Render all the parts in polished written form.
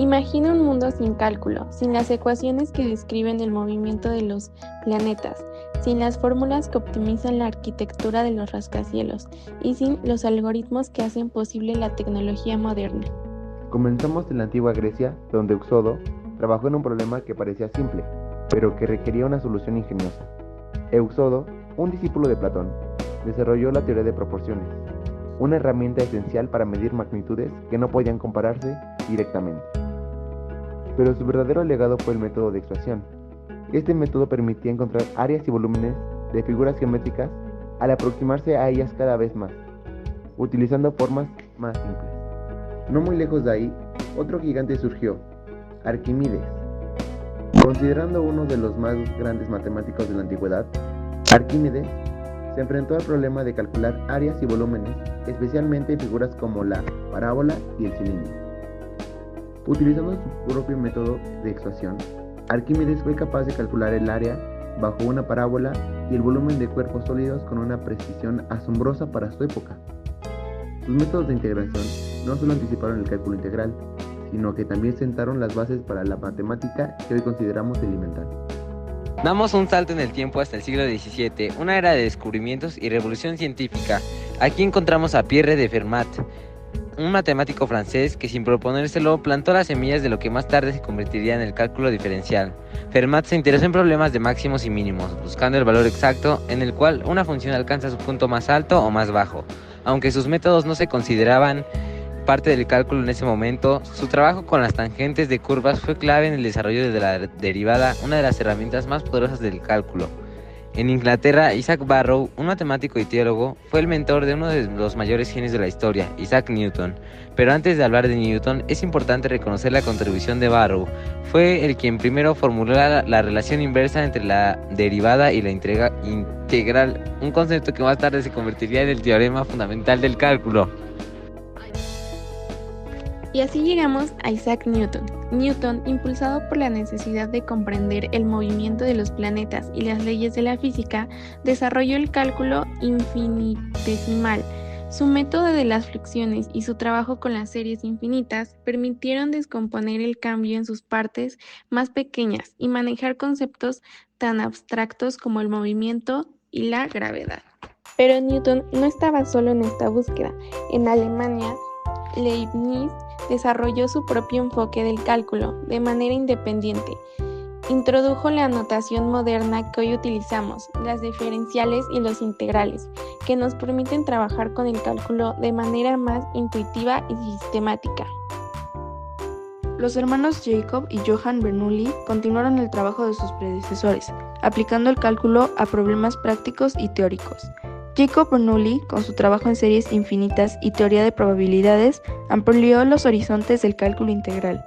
Imagina un mundo sin cálculo, sin las ecuaciones que describen el movimiento de los planetas, sin las fórmulas que optimizan la arquitectura de los rascacielos y sin los algoritmos que hacen posible la tecnología moderna. Comenzamos en la antigua Grecia, donde Eusodo trabajó en un problema que parecía simple, pero que requería una solución ingeniosa. Eusodo, un discípulo de Platón, desarrolló la teoría de proporciones, una herramienta esencial para medir magnitudes que no podían compararse directamente. Pero su verdadero legado fue el método de extracción. Este método permitía encontrar áreas y volúmenes de figuras geométricas al aproximarse a ellas cada vez más, utilizando formas más simples. No muy lejos de ahí, otro gigante surgió, Arquímedes. Considerando uno de los más grandes matemáticos de la antigüedad, Arquímedes se enfrentó al problema de calcular áreas y volúmenes, especialmente figuras como la parábola y el cilindro. Utilizando su propio método de extracción, Arquímedes fue capaz de calcular el área bajo una parábola y el volumen de cuerpos sólidos con una precisión asombrosa para su época. Sus métodos de integración no solo anticiparon el cálculo integral, sino que también sentaron las bases para la matemática que hoy consideramos elemental. Damos un salto en el tiempo hasta el siglo XVII, una era de descubrimientos y revolución científica. Aquí encontramos a Pierre de Fermat, un matemático francés que sin proponérselo plantó las semillas de lo que más tarde se convertiría en el cálculo diferencial. Fermat se interesó en problemas de máximos y mínimos, buscando el valor exacto en el cual una función alcanza su punto más alto o más bajo. Aunque sus métodos no se consideraban parte del cálculo en ese momento, su trabajo con las tangentes de curvas fue clave en el desarrollo de la derivada, una de las herramientas más poderosas del cálculo. En Inglaterra, Isaac Barrow, un matemático y teólogo, fue el mentor de uno de los mayores genios de la historia, Isaac Newton. Pero antes de hablar de Newton, es importante reconocer la contribución de Barrow. Fue el quien primero formuló la relación inversa entre la derivada y la integral, un concepto que más tarde se convertiría en el teorema fundamental del cálculo. Y así llegamos a Isaac Newton. Newton, impulsado por la necesidad de comprender el movimiento de los planetas y las leyes de la física, desarrolló el cálculo infinitesimal. Su método de las fricciones y su trabajo con las series infinitas permitieron descomponer el cambio en sus partes más pequeñas y manejar conceptos tan abstractos como el movimiento y la gravedad. Pero Newton no estaba solo en esta búsqueda. En Alemania, Leibniz desarrolló su propio enfoque del cálculo de manera independiente. Introdujo la notación moderna que hoy utilizamos, las diferenciales y los integrales, que nos permiten trabajar con el cálculo de manera más intuitiva y sistemática. Los hermanos Jacob y Johann Bernoulli continuaron el trabajo de sus predecesores, aplicando el cálculo a problemas prácticos y teóricos. Jacob Bernoulli, con su trabajo en series infinitas y teoría de probabilidades, amplió los horizontes del cálculo integral.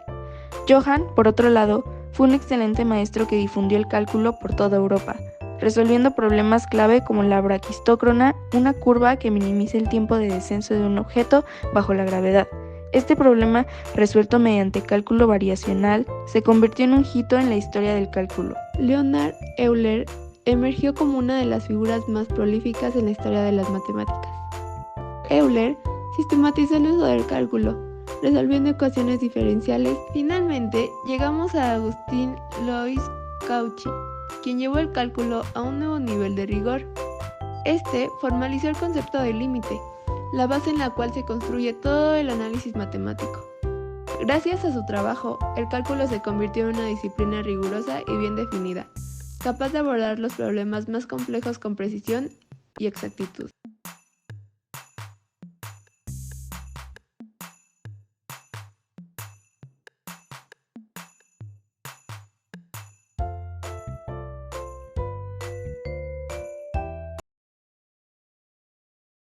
Johann, por otro lado, fue un excelente maestro que difundió el cálculo por toda Europa, resolviendo problemas clave como la braquistócrona, una curva que minimiza el tiempo de descenso de un objeto bajo la gravedad. Este problema, resuelto mediante cálculo variacional, se convirtió en un hito en la historia del cálculo. Leonhard Euler emergió como una de las figuras más prolíficas en la historia de las matemáticas. Euler sistematizó el uso del cálculo, resolviendo ecuaciones diferenciales. Finalmente, llegamos a Agustín Louis Cauchy, quien llevó el cálculo a un nuevo nivel de rigor. Este formalizó el concepto de límite, la base en la cual se construye todo el análisis matemático. Gracias a su trabajo, el cálculo se convirtió en una disciplina rigurosa y bien definida, capaz de abordar los problemas más complejos con precisión y exactitud.